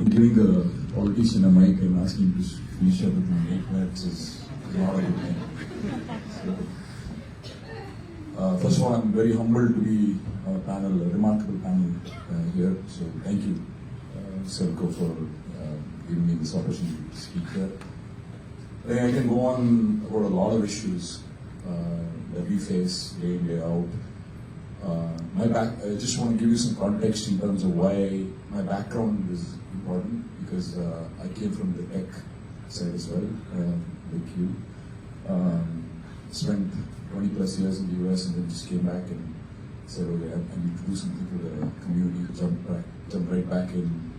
Giving a politician a mic and asking him to finish everything in 8 minutes is not a good thing. First of all, I'm very humbled to be a remarkable panel here. So thank you, Selco, for giving me this opportunity to speak here. I can go on about a lot of issues that we face day in, day out. I just want to give you some context in terms of why my background is important, because I came from the tech side as well, like you. Spent 20 plus years in the US and then just came back and said, okay, I need to do something for the community, jump right back in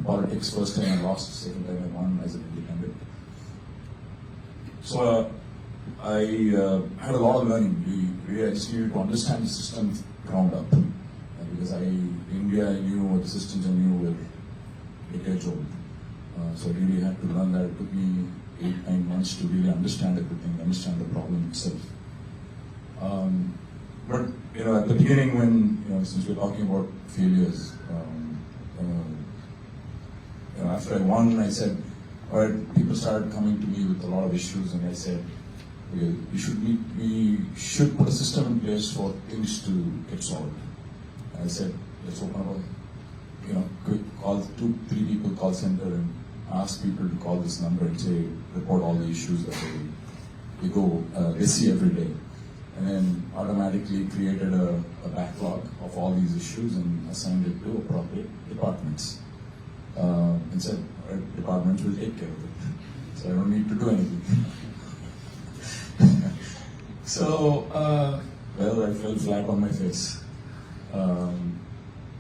politics. First time I lost, second time I won as an independent. So I had a lot of learning. I just needed to understand the system ground up. Because India, I knew what the systems I knew were decades old. So I really had to learn that. It took me 8-9 months to really understand everything, understand the problem itself. But at the beginning, when since we're talking about failures, after I won, I said, all right, people started coming to me with a lot of issues, and I said, okay, we should put a system in place for things to get solved. And I said, let's open up quick call, 2-3 people call center and ask people to call this number and say, report all the issues that they see every day. And then automatically created a backlog of all these issues and assigned it to appropriate departments. And said, all right, departments will take care of it. So I don't need to do anything. So, I fell flat on my face.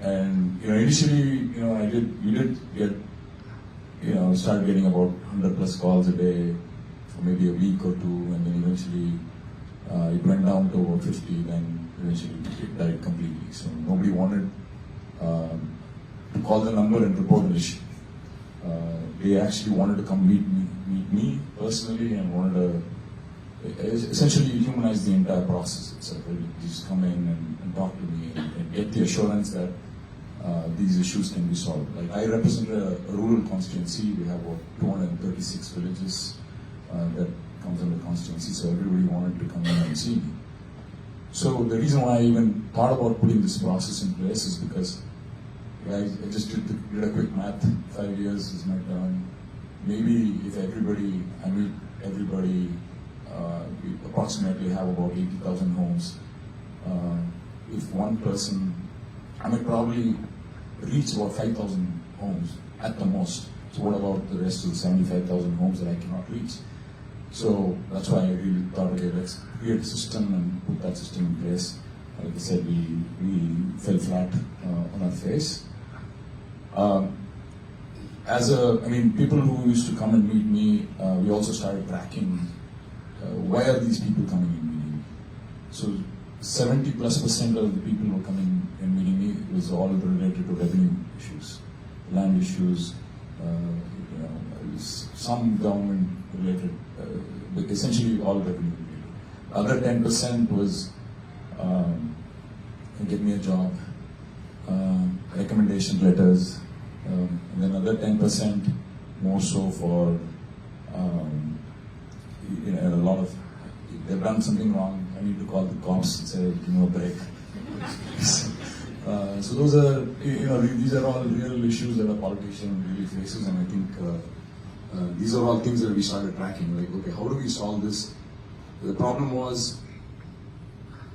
And initially, we did get, start getting about 100 plus calls a day for maybe a week or two, and then eventually it went down to about 50, then eventually it died completely. So nobody wanted to call the number and report an issue. They actually wanted to come meet me personally and wanted to essentially humanize the entire process itself. Right? Just come in and talk to me and get the assurance that these issues can be solved. Like I represent a rural constituency. We have about 236 villages that comes under constituency. So everybody wanted to come in and see me. So the reason why I even thought about putting this process in place is because I just did a quick math. 5 years is my term. Maybe if I meet everybody, we approximately have about 80,000 homes. If one person, I might probably reach about 5,000 homes at the most. So what about the rest of the 75,000 homes that I cannot reach? So that's why I really thought, okay, let's create a system and put that system in place. Like I said, we fell flat on our face. People who used to come and meet me, we also started tracking why are these people coming and meeting me. So 70+% of the people who were coming and meeting me was all related to revenue issues, land issues, some government related, but essentially all revenue related. Other 10% was get me a job, recommendation letters, and then other 10% more so for a lot of, they've done something wrong, I need to call the cops and say, give me a break. So those are, these are all real issues that a politician really faces, and I think these are all things that we started tracking. Like, okay, how do we solve this? The problem was,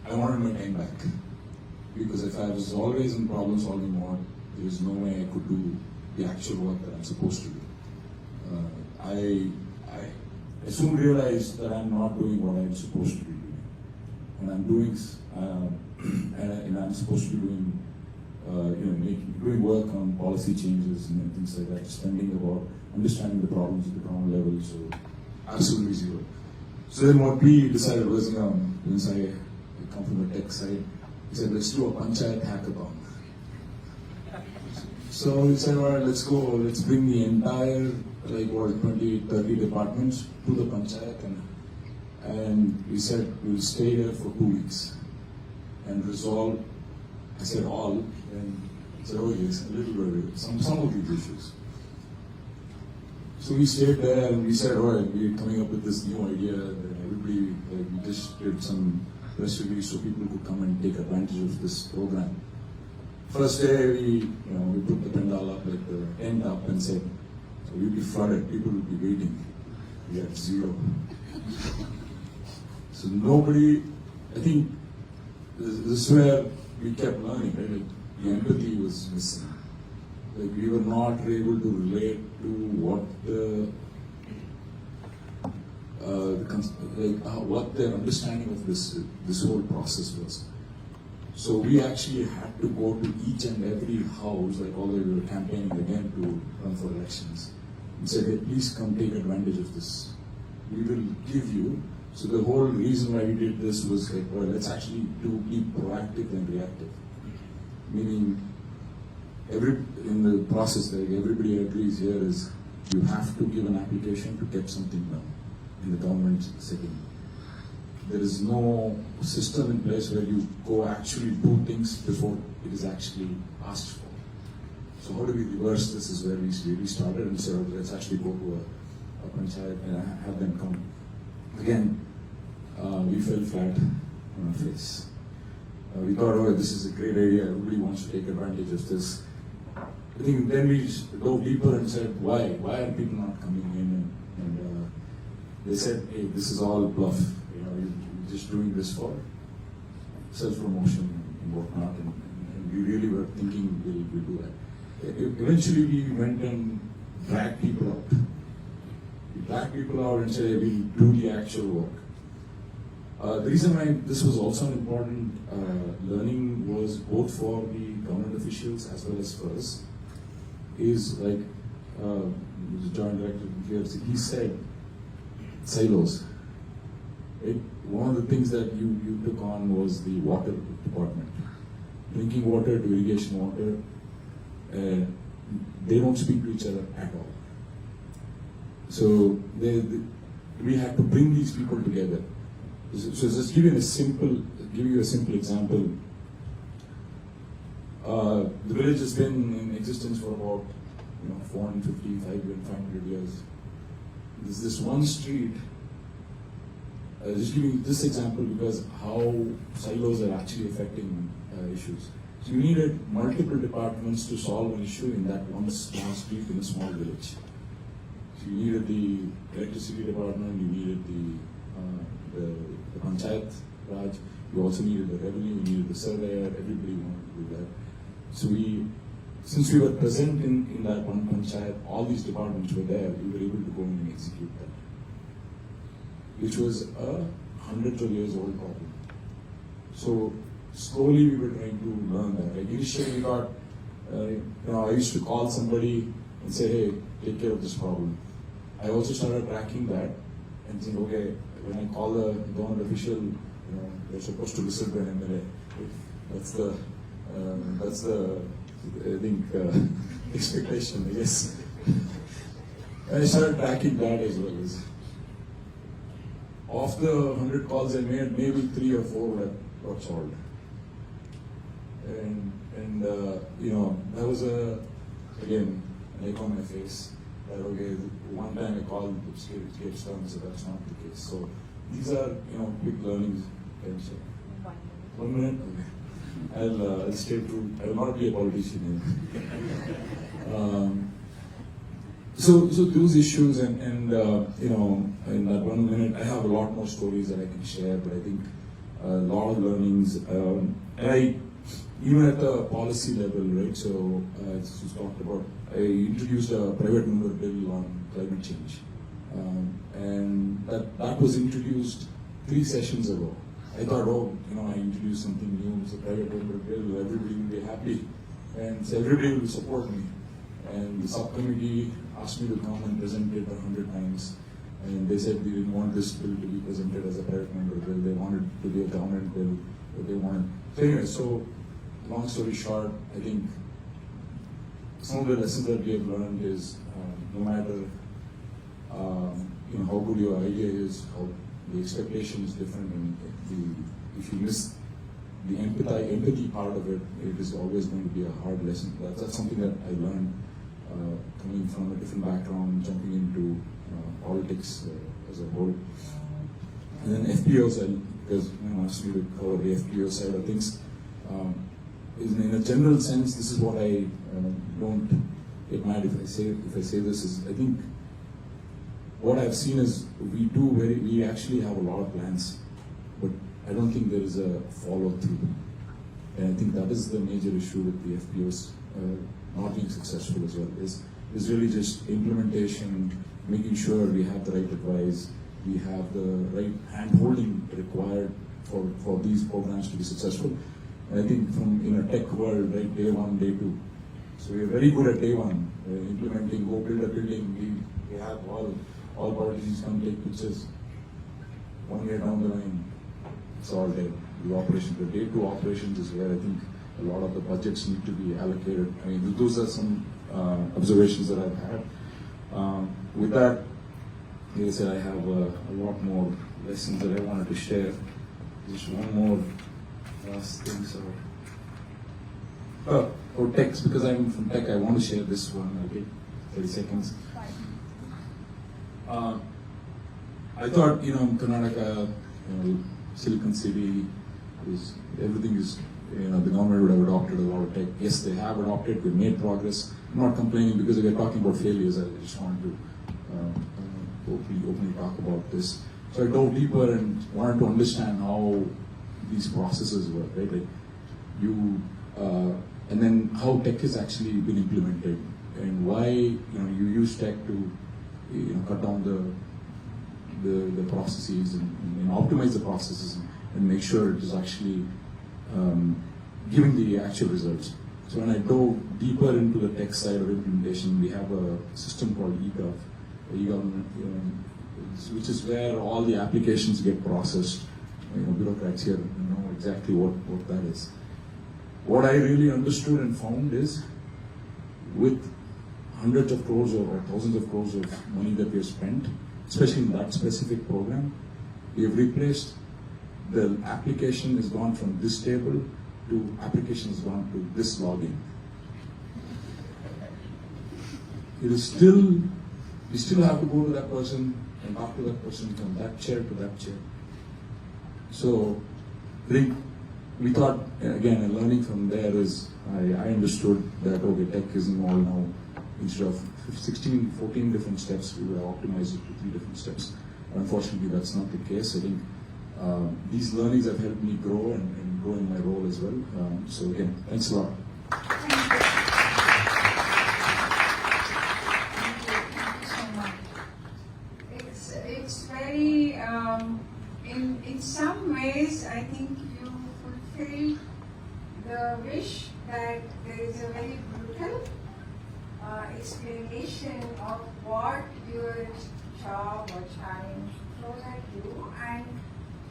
I wanted my time back. Because if I was always in problem solving mode, there is no way I could do the actual work that I'm supposed to do. I soon realized that I'm not doing what I'm supposed to be doing. And I'm doing, and I'm supposed to be doing, doing work on policy changes and things like that, spending about understanding the problems at the ground level, so absolutely zero. So then what we decided was, since I come from the tech side, we said, let's do a panchayat hackathon. So we said, all right, let's bring the entire, 20-30 departments to the panchayat, and we said, we'll stay here for 2 weeks and resolve, I said all, and I said, oh yes, a little bit, some of these issues. So we stayed there and we said, all right, we're coming up with this new idea. And everybody, we just did some press release so people could come and take advantage of this program. First day, we put the pendal up, like the tent up, and said, so we'll be flooded, people will be waiting. We had 0. So nobody, I think, this is where we kept learning, right? Like, the empathy was missing. Like, we were not able to relate to what what their understanding of this whole process was. So we actually had to go to each and every house, like although we were campaigning again to run for elections, and said, hey, please come take advantage of this. We will give you. So the whole reason why we did this was like, well, let's actually be proactive and reactive. Meaning, in the process, like everybody agrees here is you have to give an application to get something done in the government setting. There is no system in place where you go actually do things before it is actually asked for. So how do we reverse this is where we started and said, okay, let's actually go to a panchayat and have them come. Again, we fell flat on our face. We thought, oh, this is a great idea, everybody wants to take advantage of this. I think then we dove deeper and said, why? Why are people not coming in? And they said, hey, this is all bluff. You're just doing this for self-promotion and whatnot. And we really were thinking we'll do that. Eventually we went and dragged people out. We dragged people out and said, hey, we'll do the actual work. The reason why this was also an important learning was both for the government officials as well as for us, is like, the joint director here, he said, silos. Right? One of the things that you took on was the water department. Drinking water to irrigation water, they don't speak to each other at all. So we had to bring these people together. So just give you a simple example. The village has been in existence for about 450, 500 years. There's this one street. Just giving you this example because how silos are actually affecting issues. So you needed multiple departments to solve an issue in that one small street in a small village. So you needed the electricity department, you needed the panchayat raj, you also needed the revenue, you needed the surveyor, everybody wanted to do that. So since we were present in that one panchayat, all these departments were there, we were able to go in and execute that, which was a hundreds of years old problem. So slowly we were trying to learn that. Like initially we thought, I used to call somebody and say, hey, take care of this problem. I also started tracking that and think, okay, when I call the government official, they're supposed to listen to an MLA. That's the I think expectation, I guess. And I started tracking that as well. Of the 100 calls I made, maybe 3 or 4 got solved. And that was again, an egg on my face. That okay, one time I called, it gets done, so that's not the case. So these are quick learnings. 1 minute. Okay. I'll stay true. I will not be a politician. So those issues and in that 1 minute I have a lot more stories that I can share, but I think a lot of learnings. Even at the policy level, right? So as you talked about, I introduced a private member bill on climate change, and that was introduced 3 sessions ago. I thought, I introduced something new, it's a private member bill, everybody will be happy, and so everybody will support me. And the subcommittee asked me to come and present it 100 times, and they said we didn't want this bill to be presented as a private member bill, they wanted it to be a government bill, but they wanted. So anyway, so long story short, I think some of the lessons that we have learned is no matter how good your idea is, how the expectation is different, and if you miss the empathy part of it, it is always going to be a hard lesson. That's something that I learned coming from a different background, jumping into politics as a whole. And then FPOs, because asked me to cover the FPO side of things. In a general sense, this is what I don't get mad if I say this is, I think what I've seen is we actually have a lot of plans, but I don't think there is a follow through. And I think that is the major issue with the FPOs not being successful as well, is really just implementation, making sure we have the right advice, we have the right hand-holding required for these programs to be successful. And I think in a tech world, right, day one, day two. So we are very good at day one, implementing, go build a building, we have all parties come take pictures. 1 year down the line, it's all there. The operation, the day two operations is where I think a lot of the budgets need to be allocated. I mean, those are some observations that I've had. With that, like I said, I have a lot more lessons that I wanted to share. Just one more last thing. For techs, because I'm from tech, I want to share this one. Okay, 30 seconds. I thought, Karnataka, Silicon City, everything is, the government would have adopted a lot of tech. Yes, they have adopted, we've made progress. I'm not complaining because we're talking about failures. I just wanted to openly talk about this. So I dove deeper and wanted to understand how these processes work, right? Like and then how tech has actually been implemented and why, you use tech to, cut down the processes and optimize the processes and make sure it is actually giving the actual results. So when I dove deeper into the tech side of implementation, we have a system called e-government, which is where all the applications get processed. Bureaucrats here know exactly what that is. What I really understood and found is, with hundreds of crores or thousands of crores of money that we have spent, especially in that specific program, we have replaced the application has gone from this table to application has gone to this login. It is still, we still have to go to that person and talk to that person from that chair to that chair. So we thought, again, and learning from there is, I understood that, okay, tech is involved now. Instead of 16, 14 different steps, we will optimize it to 3 different steps. Unfortunately, that's not the case. I think these learnings have helped me grow and grow in my role as well. So again, thanks a lot. Thank you so much. It's very, in some ways, I think you fulfill the wish that there is a very brutal explanation of what your job or challenge throws at you and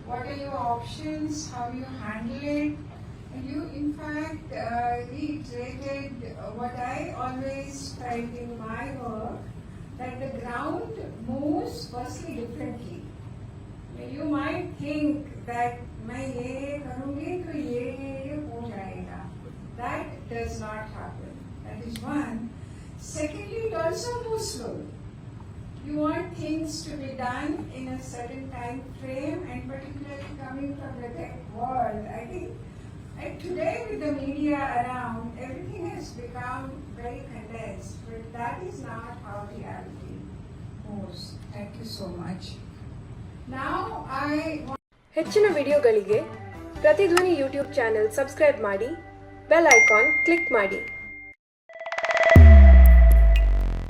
what are your options, how you handle it. And you in fact reiterated what I always felt in my work, that the ground moves firstly differently. You might think that मैं ये करूँगी तो ये हो जाएगा. That does not happen. That is one. Secondly, it also moves slowly. You want things to be done in a certain time frame, and particularly coming from the tech world, I think, and today with the media around, everything has become very condensed, but that is not how reality moves. Thank you so much. Now I want ಹೆಚ್ಚಿನ ವಿಡಿಯೋಗಳಿಗೆ ಪ್ರತಿಧ್ವನಿ YouTube channel subscribe ಮಾಡಿ, bell icon click ಮಾಡಿ.